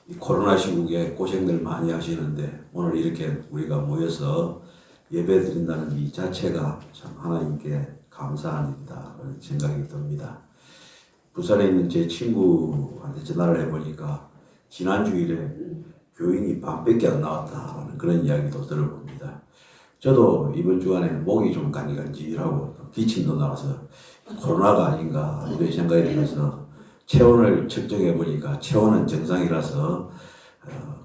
이 코로나 시국에 고생들 많이 하시는데 오늘 이렇게 우리가 모여서 예배 드린다는 이 자체가 참 하나님께 감사한 일이다 그런 생각이 듭니다. 부산에 있는 제 친구한테 전화를 해보니까 지난 주일에 교인이 반밖에 안 나왔다라는 그런 이야기도 들어봅니다. 저도 이번 주간에 목이 좀 간질간질하고 기침도 나와서 코로나가 아닌가 이런 생각이 들어서 체온을 측정해 보니까 체온은 정상이라서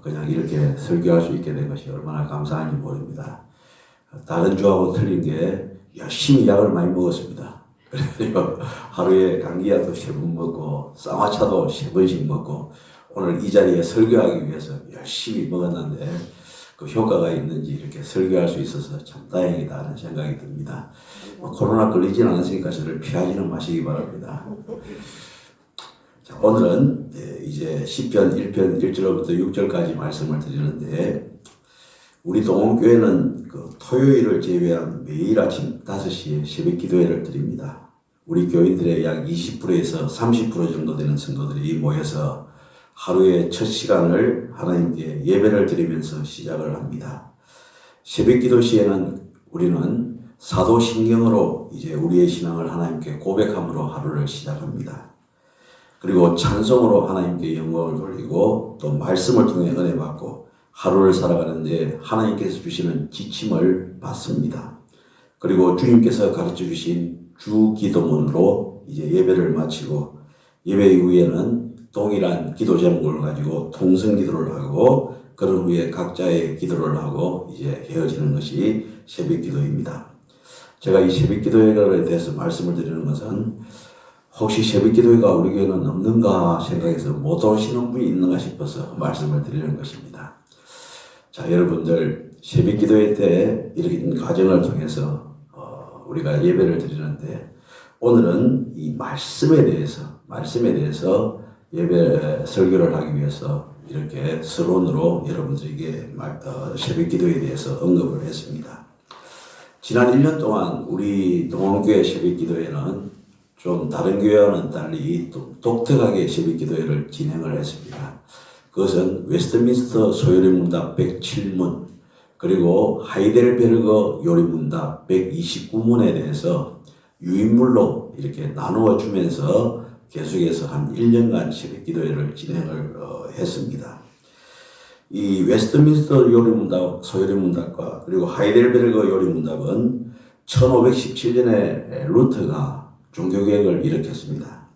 그냥 이렇게 설교할 수 있게 된 것이 얼마나 감사한지 모릅니다. 다른 주하고 틀린 게 열심히 약을 많이 먹었습니다. 그래서 하루에 감기약도 3번 먹고 쌍화차도 3번씩 먹고 오늘 이 자리에 설교하기 위해서 열심히 먹었는데 그 효과가 있는지 이렇게 설교할 수 있어서 참 다행이다 하는 생각이 듭니다. 코로나 걸리지는 않았으니까 저를 피하지는 마시기 바랍니다. 자, 오늘은 이제 시편 1편 1절부터 6절까지 말씀을 드리는데 우리 동원교회는 그 토요일을 제외한 매일 아침 5시에 새벽 기도회를 드립니다. 우리 교인들의 약 20%에서 30% 정도 되는 성도들이 모여서 하루의 첫 시간을 하나님께 예배를 드리면서 시작을 합니다. 새벽 기도 시에는 우리는 사도신경으로 이제 우리의 신앙을 하나님께 고백함으로 하루를 시작합니다. 그리고 찬송으로 하나님께 영광을 돌리고 또 말씀을 통해 은혜 받고 하루를 살아가는데 하나님께서 주시는 지침을 받습니다. 그리고 주님께서 가르쳐 주신 주 기도문으로 이제 예배를 마치고 예배 이후에는 동일한 기도 제목을 가지고 통성 기도를 하고 그런 후에 각자의 기도를 하고 이제 헤어지는 것이 새벽 기도입니다. 제가 이 새벽 기도회에 대해서 말씀을 드리는 것은 혹시 새벽 기도회가 우리 교회는 없는가 생각해서 못 오시는 분이 있는가 싶어서 말씀을 드리는 것입니다. 자, 여러분들 새벽 기도회 때 이런 과정을 통해서 우리가 예배를 드리는데 오늘은 이 말씀에 대해서 예배 설교를 하기 위해서 이렇게 서론으로 여러분들에게 새벽 기도에 대해서 언급을 했습니다. 지난 1년 동안 우리 동원교회 새벽 기도회는 좀 다른 교회와는 달리 독특하게 새벽 기도회를 진행을 했습니다. 그것은 웨스트민스터 소요리 문답 107문 그리고 하이델베르그 요리 문답 129문에 대해서 유인물로 이렇게 나누어 주면서 계속해서 한 1년간 새벽 기도회를 진행을 했습니다. 이 웨스트민스터 요리 문답, 소요리 문답과 그리고 하이델베르그 요리 문답은 1517년에 루터가 종교개혁을 일으켰습니다.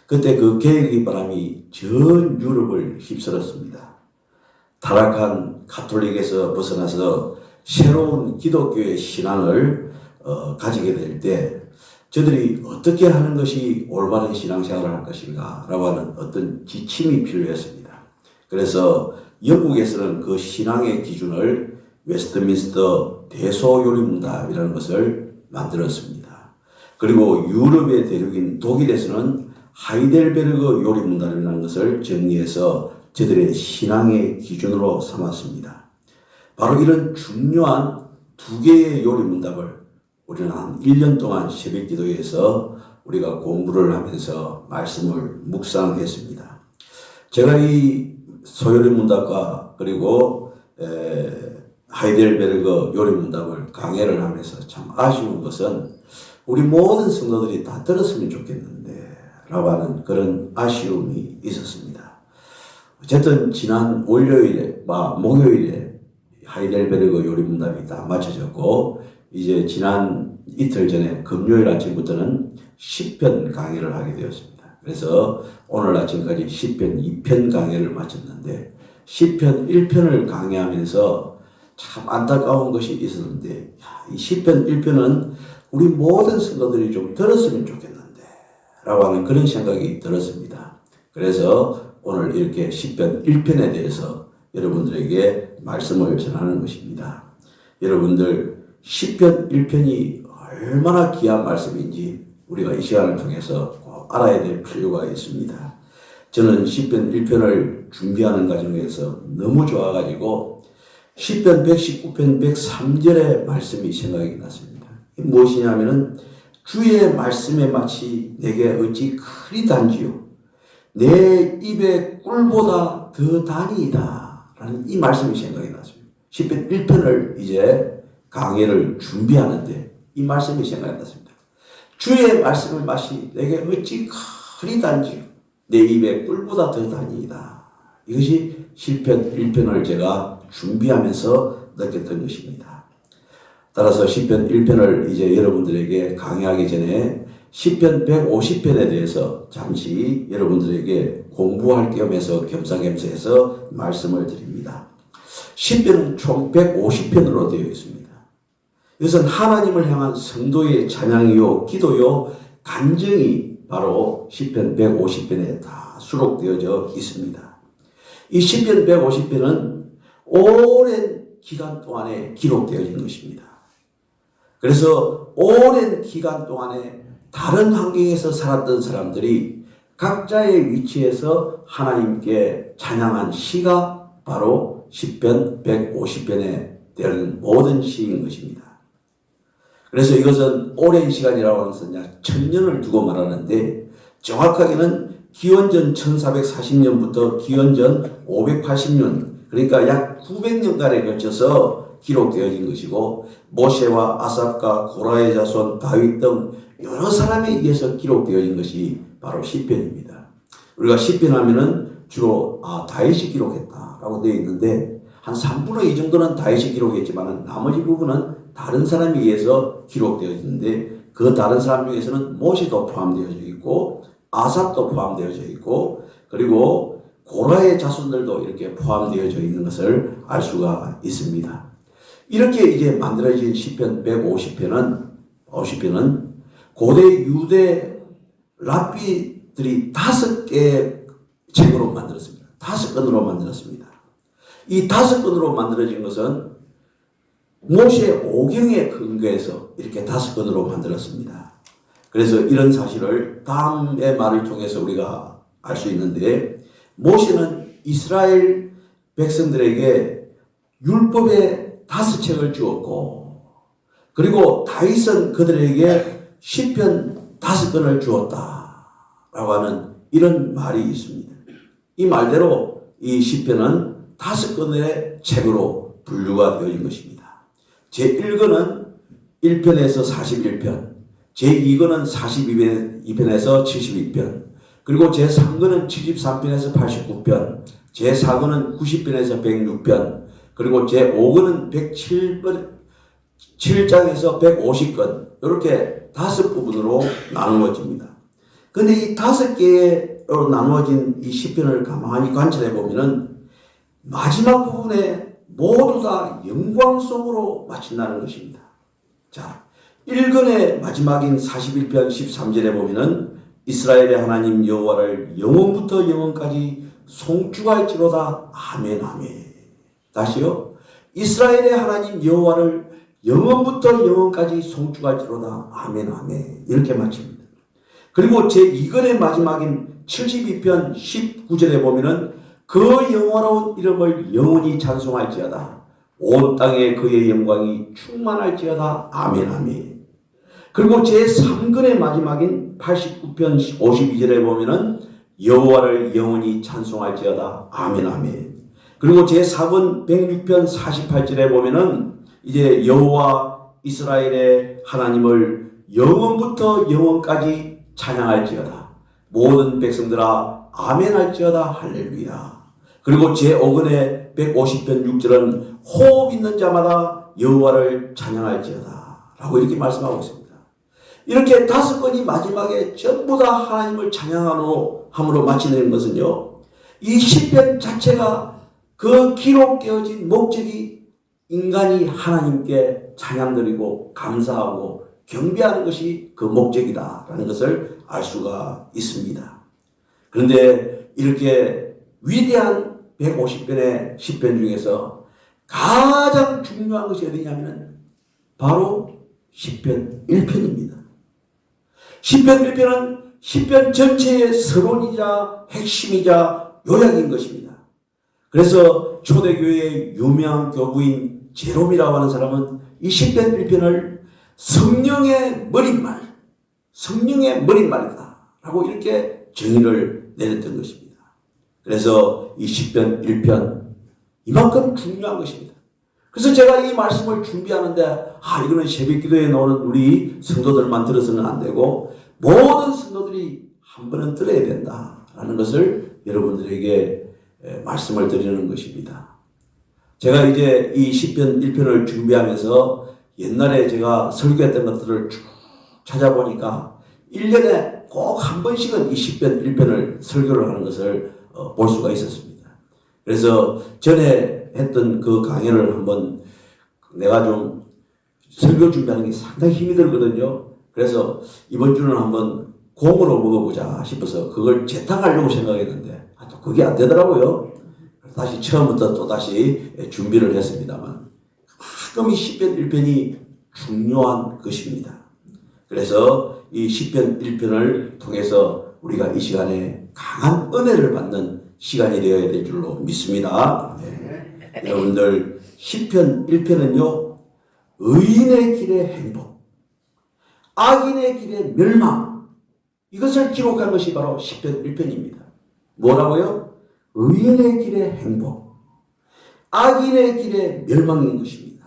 그때 그 개혁의 바람이 전 유럽을 휩쓸었습니다. 타락한 가톨릭에서 벗어나서 새로운 기독교의 신앙을 가지게 될 때 저들이 어떻게 하는 것이 올바른 신앙생활을 할 것인가 라고 하는 어떤 지침이 필요했습니다. 그래서 영국에서는 그 신앙의 기준을 웨스트민스터 대소요리문답이라는 것을 만들었습니다. 그리고 유럽의 대륙인 독일에서는 하이델베르그 요리문답이라는 것을 정리해서 저들의 신앙의 기준으로 삼았습니다. 바로 이런 중요한 두 개의 요리문답을 우리는 한 1년 동안 새벽 기도회에서 우리가 공부를 하면서 말씀을 묵상했습니다. 제가 이 소요리 문답과 그리고 하이델베르그 요리 문답을 강해를 하면서 참 아쉬운 것은 우리 모든 성도들이 다 들었으면 좋겠는데 라고 하는 그런 아쉬움이 있었습니다. 어쨌든 지난 목요일에 하이델베르그 요리 문답이 다 마쳐졌고 이제 지난 이틀 전에 금요일 아침부터는 10편 강의를 하게 되었습니다. 그래서 오늘 아침까지 10편 2편 강의를 마쳤는데 10편 1편을 강의하면서 참 안타까운 것이 있었는데 이 10편 1편은 우리 모든 성도들이 좀 들었으면 좋겠는데 라고 하는 그런 생각이 들었습니다. 그래서 오늘 이렇게 10편 1편에 대해서 여러분들에게 말씀을 전하는 것입니다. 여러분들 10편 1편이 얼마나 귀한 말씀인지 우리가 이 시간을 통해서 꼭 알아야 될 필요가 있습니다. 저는 10편 1편을 준비하는 과정에서 너무 좋아가지고 10편 119편 103절의 말씀이 생각이 났습니다. 무엇이냐면은 주의 말씀에 마치 내게 어찌 그리 단지요 내 입의 꿀보다 더 다니이다 라는 이 말씀이 생각이 났습니다. 시편 1편을 이제 강의를 준비하는데 이 말씀이 생각이 났습니다. 주의 말씀을 마시 내게 어찌 그리 단지 내 입의 꿀보다 더 다니이다. 이것이 시편 1편을 제가 준비하면서 느꼈던 것입니다. 따라서 시편 1편을 이제 여러분들에게 강의하기 전에 시편 150편에 대해서 잠시 여러분들에게 공부할 겸해서 겸사겸사해서 말씀을 드립니다. 시편은 총 150편으로 되어 있습니다. 이것은 하나님을 향한 성도의 찬양이요 기도요 간증이 바로 시편 150편에 다 수록되어져 있습니다. 이 시편 150편은 오랜 기간 동안에 기록되어진 것입니다. 그래서 오랜 기간 동안에 다른 환경에서 살았던 사람들이 각자의 위치에서 하나님께 찬양한 시가 바로 시편 150편에 되는 모든 시인 것입니다. 그래서 이것은 오랜 시간이라고 하는 1000년을 두고 말하는데 정확하게는 기원전 1440년부터 기원전 580년 그러니까 약 900년간에 걸쳐서 기록되어진 것이고 모세와 아삽과 고라의 자손 다윗 등 여러 사람에 의해서 기록되어진 것이 바로 시편입니다. 우리가 시편 하면은 주로 다윗이 기록했다라고 되어 있는데 한 3분의 2 정도는 다윗이 기록했지만 나머지 부분은 다른 사람에 의해서 기록되어 있는데 그 다른 사람 중에서는 모세도 포함되어져 있고 아삽도 포함되어져 있고 그리고 고라의 자손들도 이렇게 포함되어져 있는 것을 알 수가 있습니다. 이렇게 이제 만들어진 시편 150편은 고대 유대 랍비들이 5개의 책으로 만들었습니다. 5권으로 만들었습니다. 이 5권으로 만들어진 것은 모세 오경에 근거해서 이렇게 5권으로 만들었습니다. 그래서 이런 사실을 다음의 말을 통해서 우리가 알 수 있는데 모세는 이스라엘 백성들에게 율법의 5책을 주었고 그리고 다윗은 그들에게 시편 5권을 주었다라고 하는 이런 말이 있습니다. 이 말대로 이 시편은 5권의 책으로 분류가 되어진 것입니다. 제1권은 1편에서 41편, 제2권은 42편에서 72편, 그리고 제3권은 73편에서 89편, 제4권은 90편에서 106편, 그리고 제5권은 107장에서 150권, 이렇게 5부분으로 나누어집니다. 그런데 이 5개로 나누어진 이 시편을 가만히 관찰해 보면은 마지막 부분에 모두 다 영광송으로 마친다는 것입니다. 자, 1권의 마지막인 41편 13절에 보면은 이스라엘의 하나님 여호와를 영원부터 영원까지 송축할지로다. 아멘 아멘. 다시요. 이스라엘의 하나님 여호와를 영원부터 영원까지 송축할지로다. 아멘 아멘. 이렇게 마칩니다. 그리고 제2권의 마지막인 72편 19절에 보면은 그 영원로운 이름을 영원히 찬송할지어다. 온 땅에 그의 영광이 충만할지어다. 아멘 아멘. 그리고 제3권의 마지막인 89편 52절에 보면은 여호와를 영원히 찬송할지어다. 아멘 아멘. 그리고 제4권 106편 48절에 보면은 이제 여호와 이스라엘의 하나님을 영원부터 영원까지 찬양할지어다. 모든 백성들아 아멘 할지어다. 할렐루야. 그리고 제5권의 150편 6절은 호흡 있는 자마다 여호와를 찬양할지어다 라고 이렇게 말씀하고 있습니다. 이렇게 5권이 마지막에 전부 다 하나님을 찬양함으로 마치는 것은요, 이 시편 자체가 그 기록되어진 목적이 인간이 하나님께 찬양드리고 감사하고 경배하는 것이 그 목적이다라는 것을 알 수가 있습니다. 그런데 이렇게 위대한 150편의 시편 중에서 가장 중요한 것이 어디냐면 바로 시편 1편입니다. 시편 1편은 시편 전체의 서론이자 핵심이자 요약인 것입니다. 그래서 초대교회의 유명한 교부인 제롬이라고 하는 사람은 이 시편 1편을 성령의 머릿말이다 라고 이렇게 정의를 내렸던 것입니다. 그래서 이 시편 1편 이만큼 중요한 것입니다. 그래서 제가 이 말씀을 준비하는데 이거는 새벽기도에 나오는 우리 성도들만 들어서는 안 되고 모든 성도들이 한 번은 들어야 된다라는 것을 여러분들에게 말씀을 드리는 것입니다. 제가 이제 이 시편 1편을 준비하면서 옛날에 제가 설교했던 것들을 쭉 찾아보니까 1년에 꼭 한 번씩은 이 시편 1편을 설교를 하는 것을 볼 수가 있었습니다. 그래서 전에 했던 그 강연을 한번 내가 좀 설교 준비하는 게 상당히 힘이 들거든요. 그래서 이번 주는 한번 공으로 먹어보자 싶어서 그걸 재탕하려고 생각했는데 또 그게 안 되더라고요. 다시 처음부터 또 다시 준비를 했습니다만 가끔 이 시편 1편이 중요한 것입니다. 그래서 이 시편 1편을 통해서 우리가 이 시간에 강한 은혜를 받는 시간이 되어야 될 줄로 믿습니다. 여러분들 시편 1편은요 의인의 길의 행복, 악인의 길의 멸망, 이것을 기록한 것이 바로 시편 1편입니다. 뭐라고요? 의인의 길의 행복, 악인의 길의 멸망인 것입니다.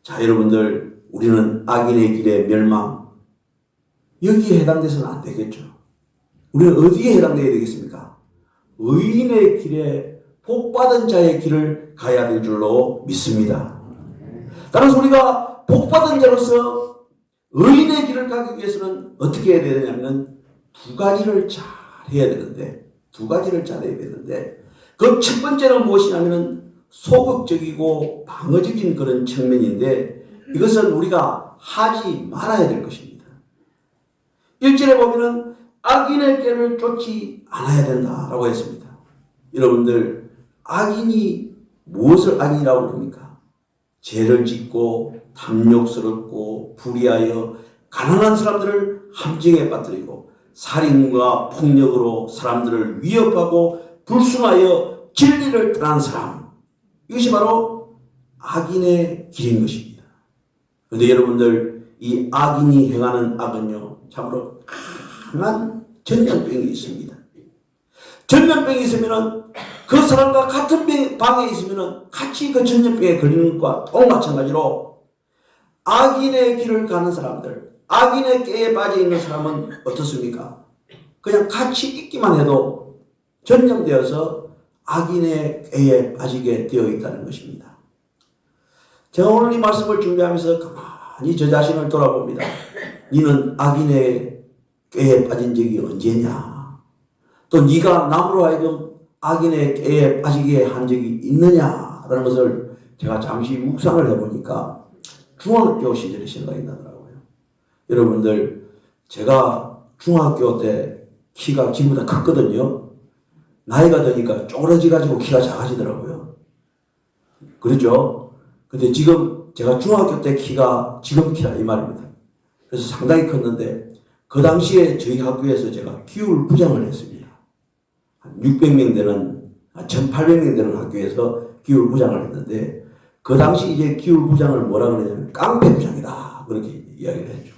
자, 여러분들 우리는 악인의 길의 멸망 여기에 해당돼서는 안 되겠죠. 우리는 어디에 해당되어야 되겠습니까? 의인의 길에 복받은 자의 길을 가야 될 줄로 믿습니다. 따라서 우리가 복받은 자로서 의인의 길을 가기 위해서는 어떻게 해야 되냐면 두 가지를 잘 해야 되는데 그 첫 번째는 무엇이냐면 소극적이고 방어적인 그런 측면인데 이것은 우리가 하지 말아야 될 것입니다. 1절에 보면은 악인의 길을 쫓지 않아야 된다라고 했습니다. 여러분들 악인이 무엇을 악인이라고 그럽니까? 죄를 짓고 탐욕스럽고 불의하여 가난한 사람들을 함정에 빠뜨리고 살인과 폭력으로 사람들을 위협하고 불순하여 진리를 떠난 사람, 이것이 바로 악인의 길인 것입니다. 그런데 여러분들 이 악인이 행하는 악은요 참으로 강한 전염병이 있습니다. 전염병이 있으면은 그 사람과 같은 방에 있으면은 같이 그 전염병에 걸리는 것과 똑마찬가지로 악인의 길을 가는 사람들, 악인의 꾀에 빠져 있는 사람은 어떻습니까? 그냥 같이 있기만 해도 전염되어서 악인의 꾀에 빠지게 되어 있다는 것입니다. 제가 오늘 이 말씀을 준비하면서 가만히 저 자신을 돌아봅니다. 너는 악인의 꾀에 빠진 적이 언제냐? 또 네가 남으로 하여금 악인의 꾀에 빠지게 한 적이 있느냐라는 것을 제가 잠시 묵상을 해보니까 중학교 시절의 생각이 나더라고요. 여러분들 제가 중학교 때 키가 지금보다 컸거든요. 나이가 드니까 쪼그라져가지고 키가 작아지더라고요. 그렇죠? 근데 지금 제가 중학교 때 키가 지금 키라 이 말입니다. 그래서 상당히 컸는데 그 당시에 저희 학교에서 제가 기울부장을 했습니다. 600명 되는 1800명 되는 학교에서 기울부장을 했는데 그 당시 이제 기울부장을 뭐라 그러냐면 깡패부장이다 그렇게 이야기를 했죠.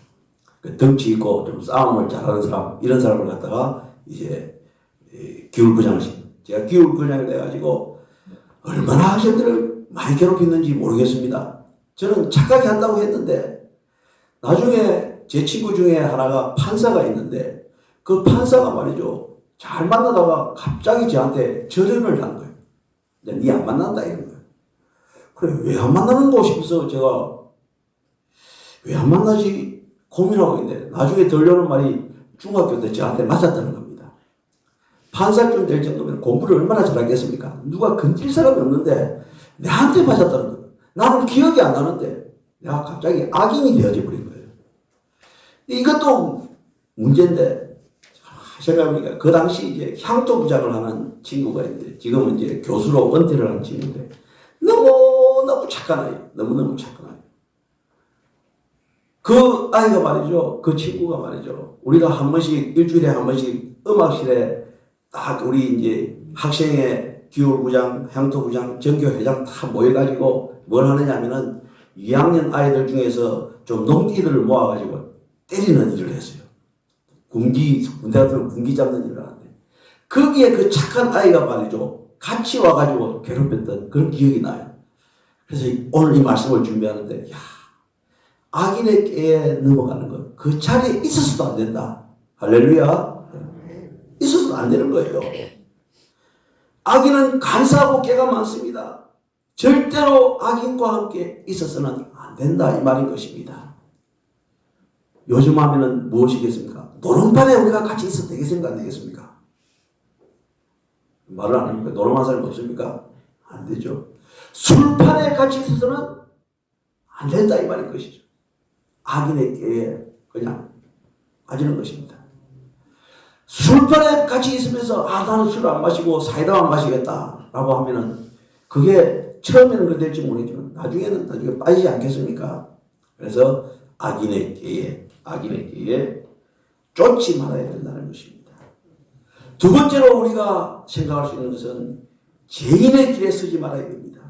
덩치 있고 좀 싸움을 잘하는 사람 이런 사람을 갖다가 이제 기울부장을 시켰어요. 제가 기울부장이 돼가지고 얼마나 학생들을 많이 괴롭혔는지 모르겠습니다. 저는 착하게 한다고 했는데 나중에 제 친구 중에 하나가 판사가 있는데 그 판사가 말이죠. 잘 만나다가 갑자기 저한테 절연을 한 거예요. 니 안 만난다 이런 거예요. 그래 왜 안 만나는 거 싶어서 제가 왜 안 만나지 고민하고 있는데 나중에 들려오는 말이 중학교 때 저한테 맞았다는 겁니다. 판사쯤 될 정도면 공부를 얼마나 잘하겠습니까? 누가 건질 사람이 없는데 내한테 맞았다는 거예요. 나는 기억이 안 나는데 내가 갑자기 악인이 되어져 버린 거예요. 이것도 문제인데 생각해보니까 그 당시 이제 향토부장을 하는 친구가 있는데 지금은 이제 교수로 은퇴를 한 친구인데 너무너무 착한 아이, 너무너무 착한 아이. 그 아이가 말이죠, 그 친구가 말이죠, 우리가 한 번씩 일주일에 한 번씩 음악실에 딱 우리 이제 학생회 기울부장, 향토부장, 전교회장 다 모여가지고 뭘 하느냐 하면은 2학년 아이들 중에서 좀 농띠들을 모아가지고 때리는 일을 했어요. 군대 같은 군기 잡는 일을 하는데 거기에 그 착한 아이가 말이죠. 같이 와가지고 괴롭혔던 그런 기억이 나요. 그래서 오늘 이 말씀을 준비하는데, 야, 악인의 깨에 넘어가는 것, 그 자리에 있어서도 안 된다. 할렐루야. 있어서도 안 되는 거예요. 악인은 간사하고 깨가 많습니다. 절대로 악인과 함께 있어서는 안 된다. 이 말인 것입니다. 요즘 하면은 무엇이겠습니까? 노름판에 우리가 같이 있어도 되겠습니까? 안 되겠습니까? 말을 안 합니까? 노름한 사람 없습니까? 안 되죠. 술판에 같이 있어서는 안 된다. 이 말인 것이죠. 악인의 깨에 그냥 빠지는 것입니다. 술판에 같이 있으면서 나는 술 안 마시고 사이다만 마시겠다 라고 하면은 그게 처음에는 그렇게 될지 모르겠지만 나중에 빠지지 않겠습니까? 그래서 악인의 깨에 쫓지 말아야 된다는 것입니다. 두 번째로 우리가 생각할 수 있는 것은 죄인의 길에 서지 말아야 됩니다.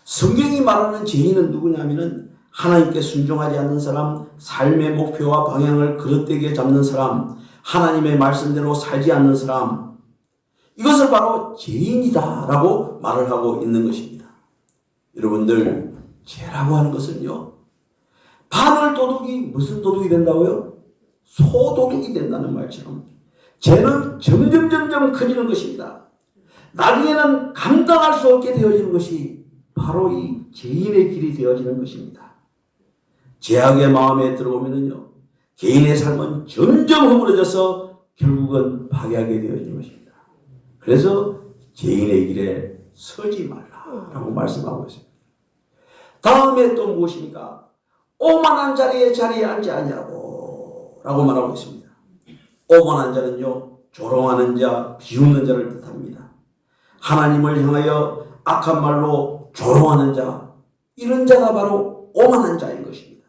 성경이 말하는 죄인은 누구냐면은 하나님께 순종하지 않는 사람, 삶의 목표와 방향을 그릇되게 잡는 사람, 하나님의 말씀대로 살지 않는 사람, 이것을 바로 죄인이다 라고 말을 하고 있는 것입니다. 여러분들, 죄라고 하는 것은요, 바늘 도둑이 무슨 도둑이 된다고요? 소도둑이 된다는 말처럼 죄는 점점 커지는 것입니다. 나중에는 감당할 수 없게 되어지는 것이 바로 이 죄인의 길이 되어지는 것입니다. 죄악의 마음에 들어오면은요, 개인의 삶은 점점 허물어져서 결국은 파괴하게 되어지는 것입니다. 그래서 죄인의 길에 서지 말라라고 말씀하고 있습니다. 다음에 또 무엇입니까? 오만한 자리에 앉지 아니하고 라고 말하고 있습니다. 오만한 자는요, 조롱하는 자, 비웃는 자를 뜻합니다. 하나님을 향하여 악한 말로 조롱하는 자, 이런 자가 바로 오만한 자인 것입니다.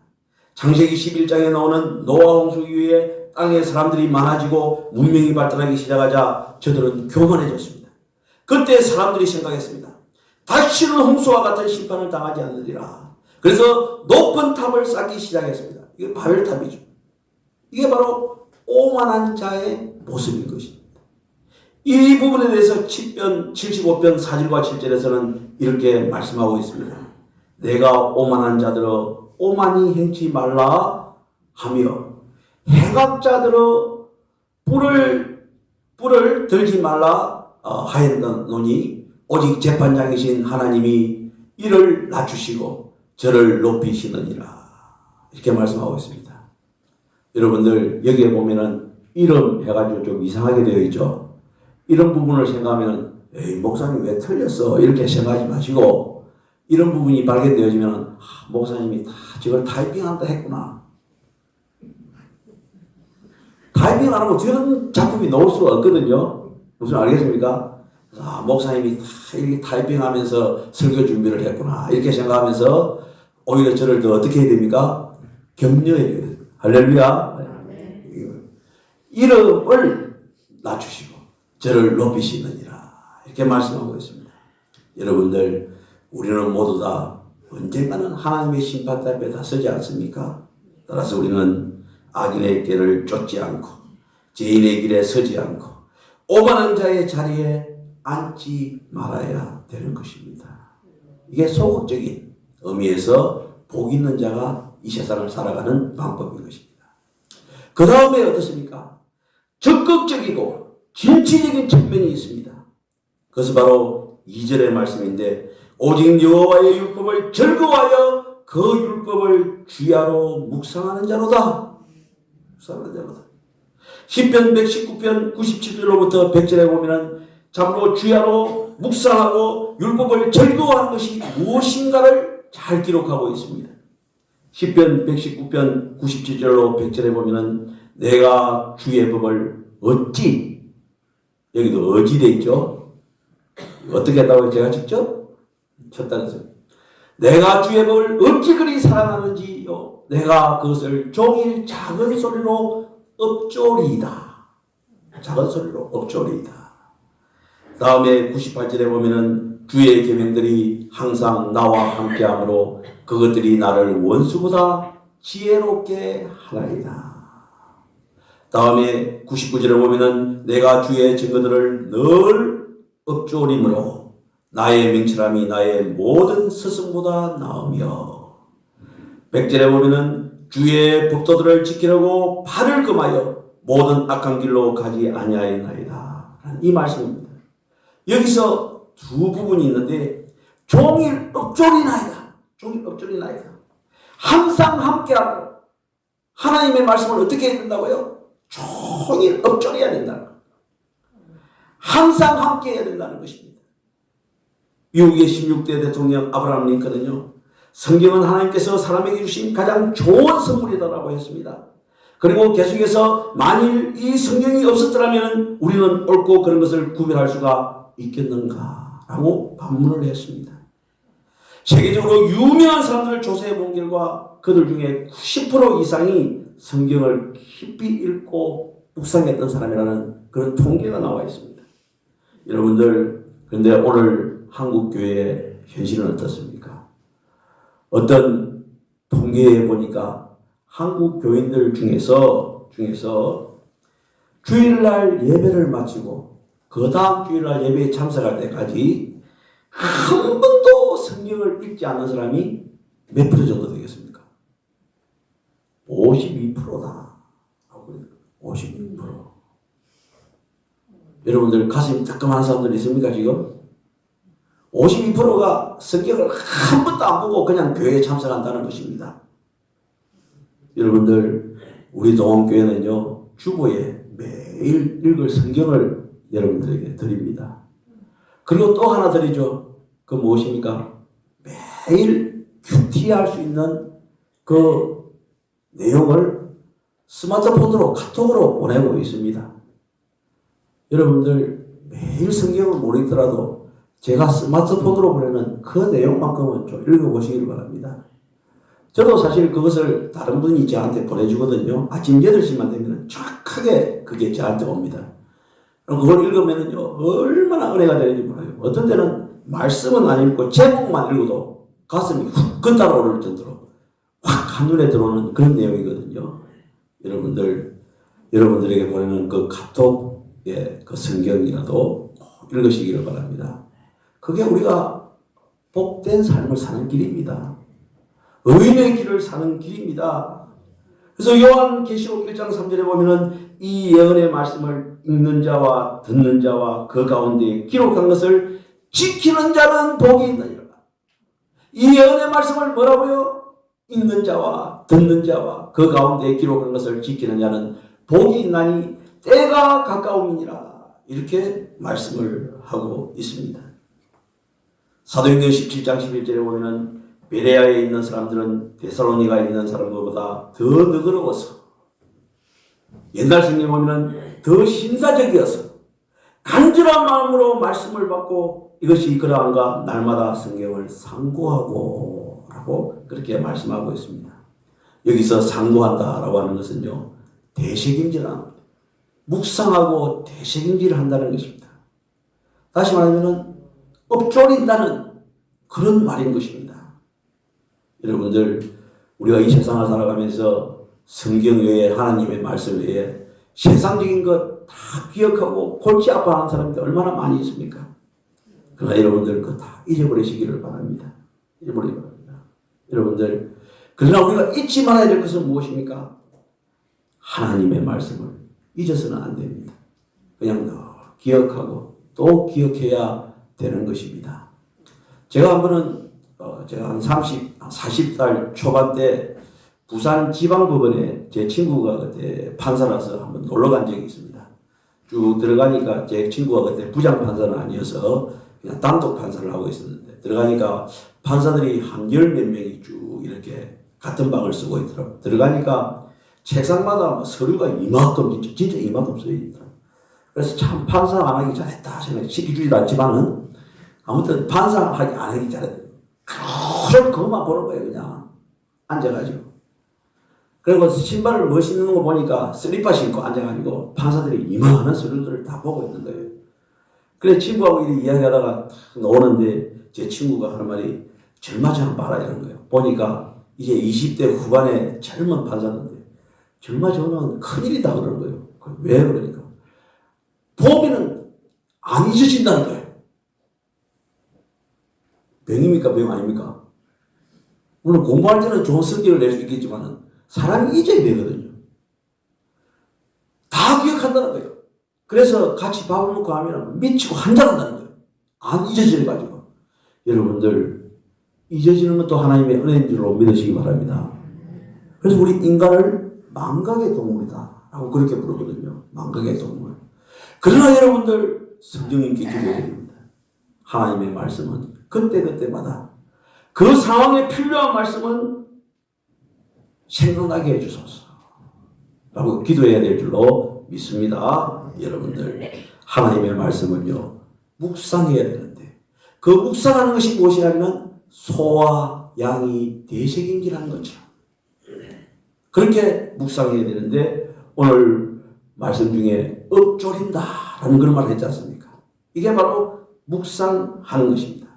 창세기 11장에 나오는 노아 홍수 이후에 땅에 사람들이 많아지고 문명이 발달하기 시작하자 저들은 교만해졌습니다. 그때 사람들이 생각했습니다. 다시는 홍수와 같은 심판을 당하지 않으리라. 그래서 높은 탑을 쌓기 시작했습니다. 이게 바벨탑이죠. 이게 바로 오만한 자의 모습인 것입니다. 이 부분에 대해서 75편 4절과 7절에서는 이렇게 말씀하고 있습니다. 내가 오만한 자들어 오만히 행치 말라 하며 행악자들어 뿔을 들지 말라 하였노니 오직 재판장이신 하나님이 이를 낮추시고 저를 높이시느니라. 이렇게 말씀하고 있습니다. 여러분들 여기에 보면은 이름 해가지고 좀 이상하게 되어 있죠. 이런 부분을 생각하면 에이 목사님 왜 틀렸어 이렇게 생각하지 마시고, 이런 부분이 발견되어지면 목사님이 다 저걸 타이핑한다 했구나. 타이핑 안 하고 저런 작품이 나올 수가 없거든요. 무슨 알겠습니까? 목사님이 다 이렇게 타이핑하면서 설교 준비를 했구나 이렇게 생각하면서 오히려 저를 더 어떻게 해야 됩니까? 격려해야 됩니다. 할렐루야. 이름을 낮추시고 저를 높이시느니라 이렇게 말씀하고 있습니다. 여러분들, 우리는 모두 다 언젠가는 하나님의 심판 앞에 다 서지 않습니까? 따라서 우리는 악인의 길을 쫓지 않고 죄인의 길에 서지 않고 오만한 자의 자리에 앉지 말아야 되는 것입니다. 이게 소극적인 의미에서 복 있는 자가 이 세상을 살아가는 방법인 것입니다. 그 다음에 어떻습니까? 적극적이고 진취적인 측면이 있습니다. 그것은 바로 2절의 말씀인데 오직 여호와의 율법을 즐거워하여 그 율법을 주야로 묵상하는 자로다. 묵상하는 자로다. 시편 119편 97절로부터 100절에 보면은 참으로 주야로 묵상하고 율법을 즐거워하는 것이 무엇인가를 잘 기록하고 있습니다. 시편 119편 97절로 100절에 보면은 내가 주의 법을 어찌, 여기도 어찌 돼 있죠. 어떻게 했다고 제가 직접 쳤다는 소리. 내가 주의 법을 어찌 그리 사랑하는지요. 내가 그것을 종일 작은 소리로 읊조리이다. 작은 소리로 읊조리이다. 다음에 98절에 보면은 주의 계명들이 항상 나와 함께하므로 그것들이 나를 원수보다 지혜롭게 하나이다. 다음에 99절에 보면은 내가 주의 증거들을 늘 읊조림으로 나의 명철함이 나의 모든 스승보다 나으며 100절에 보면은 주의 법도들을 지키려고 발을 금하여 모든 악한 길로 가지 아니하였나이다. 이 말씀입니다. 여기서 두 부분이 있는데 종일 읊조리나이다. 종일 읊조리나이다. 항상 함께하고 하나님의 말씀을 어떻게 해야 된다고요? 종일 읊조려야 된다. 항상 함께 해야 된다는 것입니다. 미국의 16대 대통령 아브라함 링컨은요. 성경은 하나님께서 사람에게 주신 가장 좋은 선물이다라고 했습니다. 그리고 계속해서 만일 이 성경이 없었더라면 우리는 옳고 그런 것을 구별할 수가 있겠는가 라고 반문을 했습니다. 세계적으로 유명한 사람들을 조사해 본 결과 그들 중에 90% 이상이 성경을 깊이 읽고 묵상했던 사람이라는 그런 통계가 나와 있습니다. 여러분들, 그런데 오늘 한국 교회의 현실은 어떻습니까? 어떤 통계에 보니까 한국 교인들 중에서 주일날 예배를 마치고 그 다음 주일날 예배에 참석할 때까지 한 번도 성경을 읽지 않는 사람이 몇 프로 정도 되겠습니까? 52%다. 52%. 여러분들 가슴이 따끔한 사람들 있습니까 지금? 52%가 성경을 한 번도 안 보고 그냥 교회에 참석한다는 것입니다. 여러분들 우리 동원교회는요 주보에 매일 읽을 성경을 여러분들에게 드립니다. 그리고 또 하나 드리죠. 그 무엇입니까? 매일 큐티할 수 있는 그 내용을 스마트폰으로 카톡으로 보내고 있습니다. 여러분들 매일 성경을 못 읽더라도 제가 스마트폰으로 보내는 그 내용만큼은 좀 읽어보시길 바랍니다. 저도 사실 그것을 다른 분이 저한테 보내주거든요. 아침 8시만 되면 정확하게 그게 저한테 옵니다. 그걸 읽으면요 얼마나 은혜가 되는지 몰라요. 어떤 때는 말씀은 안 읽고 제목만 읽어도 가슴이 훅 건달아오를 정도로 확 한눈에 들어오는 그런 내용이거든요. 여러분들에게 보내는 그 카톡의 그 성경이라도 읽으시기를 바랍니다. 그게 우리가 복된 삶을 사는 길입니다. 의인의 길을 사는 길입니다. 그래서 요한계시록 1장 3절에 보면은 이 예언의 말씀을 읽는 자와 듣는 자와 그 가운데 기록한 것을 지키는 자는 복이 있느니라. 이 예언의 말씀을 뭐라고요? 읽는 자와 듣는 자와 그 가운데 기록한 것을 지키는 자는 복이 있나니 때가 가까움이니라. 이렇게 말씀을 하고 있습니다. 사도행전 17장 11절에 보면은 베레아에 있는 사람들은 데살로니가에 있는 사람들보다 더 너그러워서 옛날 성경에 보면은 더 신사적이어서 간절한 마음으로 말씀을 받고 이것이 그러한가 날마다 성경을 상고하고 라고 그렇게 말씀하고 있습니다. 여기서 상고한다라고 하는 것은요 대책임질하는 묵상하고 대책임질을 한다는 것입니다. 다시 말하면 읊조린다는 그런 말인 것입니다. 여러분들 우리가 이 세상을 살아가면서 성경 외에 하나님의 말씀 외에 세상적인 것 다 기억하고 골치 아파하는 사람들이 얼마나 많이 있습니까? 그러나 여러분들 그거 다 잊어버리시기를 바랍니다. 잊어버리기 바랍니다. 여러분들 그러나 우리가 잊지 말아야 될 것은 무엇입니까? 하나님의 말씀을 잊어서는 안 됩니다. 그냥 기억하고 또 기억해야 되는 것입니다. 제가 한 번은 제가 한 40살 초반 때 부산 지방법원에 제 친구가 그때 판사라서 한번 놀러 간 적이 있습니다. 쭉 들어가니까 제 친구가 그때 부장 판사는 아니어서 그냥 단독 판사를 하고 있었는데 들어가니까 판사들이 한 10몇 명이 쭉 이렇게 같은 방을 쓰고 있더라고요. 들어가니까 책상마다 뭐 서류가 이만큼 진짜 이만큼 써 있더라고요. 그래서 참 판사 안 하기 잘했다 생각 시키주지도 않지만은 아무튼 판사 하기 안 하기 잘했다. 그럼 그것만 보는 거예요. 그냥 앉아가지고. 그리고 신발을 뭐 신는 거 보니까 슬리퍼 신고 앉아가지고 판사들이 이만한 서류들을 다 보고 있는 거예요. 그래 친구하고 이렇게 이야기하다가 오는데 제 친구가 하는 말이 젊어지 않아 봐라 이런 거예요. 보니까 이제 20대 후반에 젊은 판사인데 젊어져는 큰일이다 그러는 거예요. 왜 그러니까? 보면은 안 잊어진다는 거예요. 병입니까? 병 아닙니까? 물론 공부할 때는 좋은 성적을 낼 수 있겠지만 사람이 잊어야 되거든요. 다 기억한다는 거예요. 그래서 같이 밥을 먹고 하면 미치고 한잔한다는 거예요. 안 잊어져가지고. 여러분들 잊어지는 것도 하나님의 은혜인 줄로 믿으시기 바랍니다. 그래서 우리 인간을 망각의 동물이다 라고 그렇게 부르거든요. 망각의 동물. 그러나 여러분들 성령님께 기도드립니다. 하나님의 말씀은 그때그때마다 그 상황에 필요한 말씀은 생각나게 해주소서 라고 기도해야 될 줄로 믿습니다. 여러분들 하나님의 말씀은요 묵상해야 되는데 그 묵상하는 것이 무엇이냐면 소와 양이 대sek임질하는 거죠. 그렇게 묵상해야 되는데 오늘 말씀 중에 읊조린다라는 그런 말을 했지 않습니까? 이게 바로 묵상하는 것입니다.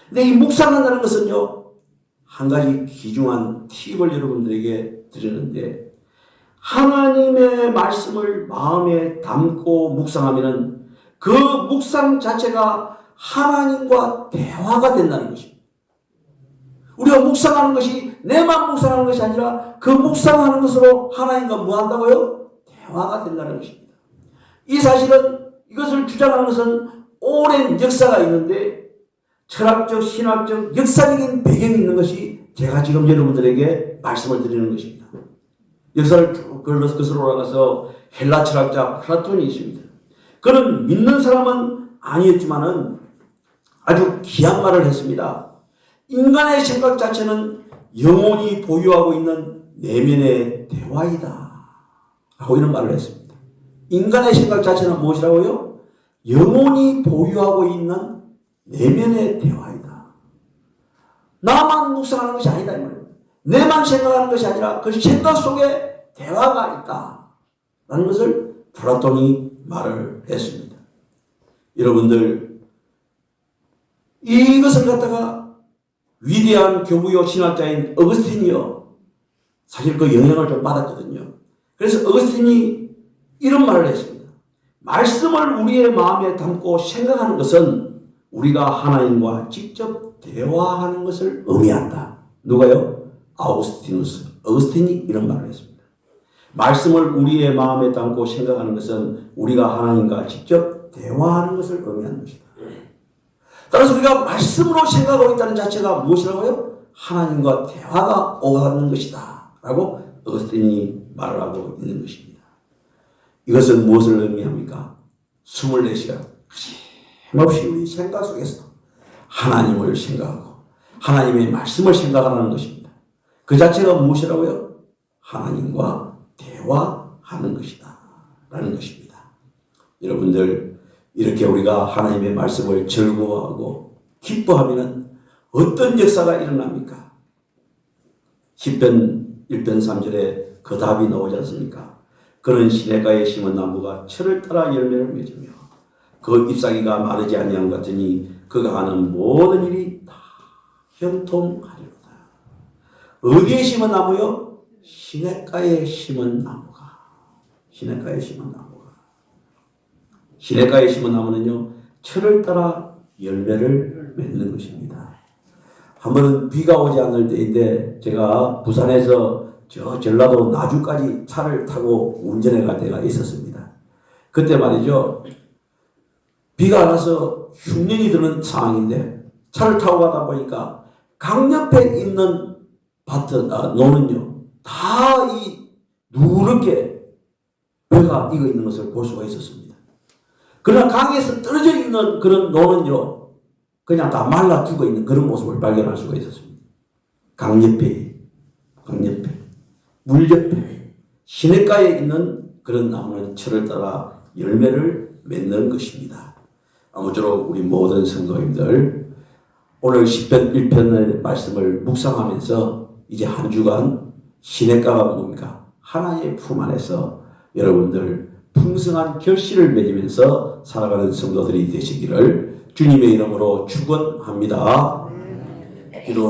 근데 이 묵상한다는 것은요 한 가지 귀중한 팁을 여러분들에게 드리는데 하나님의 말씀을 마음에 담고 묵상하면은 그 묵상 자체가 하나님과 대화가 된다는 것입니다. 우리가 묵상하는 것이 내만 묵상하는 것이 아니라 그 묵상하는 것으로 하나님과 뭐 한다고요? 대화가 된다는 것입니다. 이 사실은 이것을 주장하는 것은 오랜 역사가 있는데 철학적, 신학적, 역사적인 배경이 있는 것이 제가 지금 여러분들에게 말씀을 드리는 것입니다. 역사를 쭉 걸어서 것으로 올라가서 헬라 철학자 플라톤이 있습니다. 그는 믿는 사람은 아니었지만은 아주 귀한 말을 했습니다. 인간의 생각 자체는 영혼이 보유하고 있는 내면의 대화이다 라고 이런 말을 했습니다. 인간의 생각 자체는 무엇이라고요? 영혼이 보유하고 있는 내면의 대화이다. 나만 묵상하는 것이 아니다 이 말입니다. 내만 생각하는 것이 아니라 그 생각 속에 대화가 있다 라는 것을 플라톤이 말을 했습니다. 여러분들 이것을 갖다가 위대한 교부요 신학자인 어거스틴이요 사실 그 영향을 좀 받았거든요. 그래서 어거스틴이 이런 말을 했습니다. 말씀을 우리의 마음에 담고 생각하는 것은 우리가 하나님과 직접 대화하는 것을 의미한다. 누가요? 어거스틴이 이런 말을 했습니다. 말씀을 우리의 마음에 담고 생각하는 것은 우리가 하나님과 직접 대화하는 것을 의미하는 것이다. 따라서 우리가 말씀으로 생각하고 있다는 자체가 무엇이라고요? 하나님과 대화가 오가는 것이다 라고 어거스틴이 말을 하고 있는 것입니다. 이것은 무엇을 의미합니까? 24시간 힘없이 우리 생각 속에서 하나님을 생각하고 하나님의 말씀을 생각하는 것입니다. 그 자체가 무엇이라고요? 하나님과 대화하는 것이다 라는 것입니다. 여러분들 이렇게 우리가 하나님의 말씀을 즐거워하고 기뻐하면 어떤 역사가 일어납니까? 시편 1편 3절에 그 답이 나오지 않습니까? 그는 시냇가에 심은 나무가 철을 따라 열매를 맺으며 그 잎사귀가 마르지 아니함 같으니 그가 하는 모든 일이 다 형통하리로다. 어디에 심은 나무요? 시냇가에 심은 나무가. 시냇가에 심은 나무가. 시냇가에 심은 나무는요, 철을 따라 열매를 맺는 것입니다. 한 번은 비가 오지 않을 때인데 제가 부산에서 저 전라도 나주까지 차를 타고 운전해 갈 때가 있었습니다. 그때 말이죠. 비가 안 와서 흉년이 드는 상황인데 차를 타고 가다 보니까 강 옆에 있는 노는요. 다 이 누렇게 배가 익어 있는 것을 볼 수가 있었습니다. 그러나 강에서 떨어져 있는 그런 노는요. 그냥 다 말라 죽어 있는 그런 모습을 발견할 수가 있었습니다. 강 옆에, 물 옆에, 시냇가에 있는 그런 나무는 철을 따라 열매를 맺는 것입니다. 아무쪼록 우리 모든 성도님들 오늘 10편 1편의 말씀을 묵상하면서 이제 한 주간 시냇가가 뭡니까? 하나님의 품 안에서 여러분들 풍성한 결실을 맺으면서 살아가는 성도들이 되시기를 주님의 이름으로 축원합니다. 기도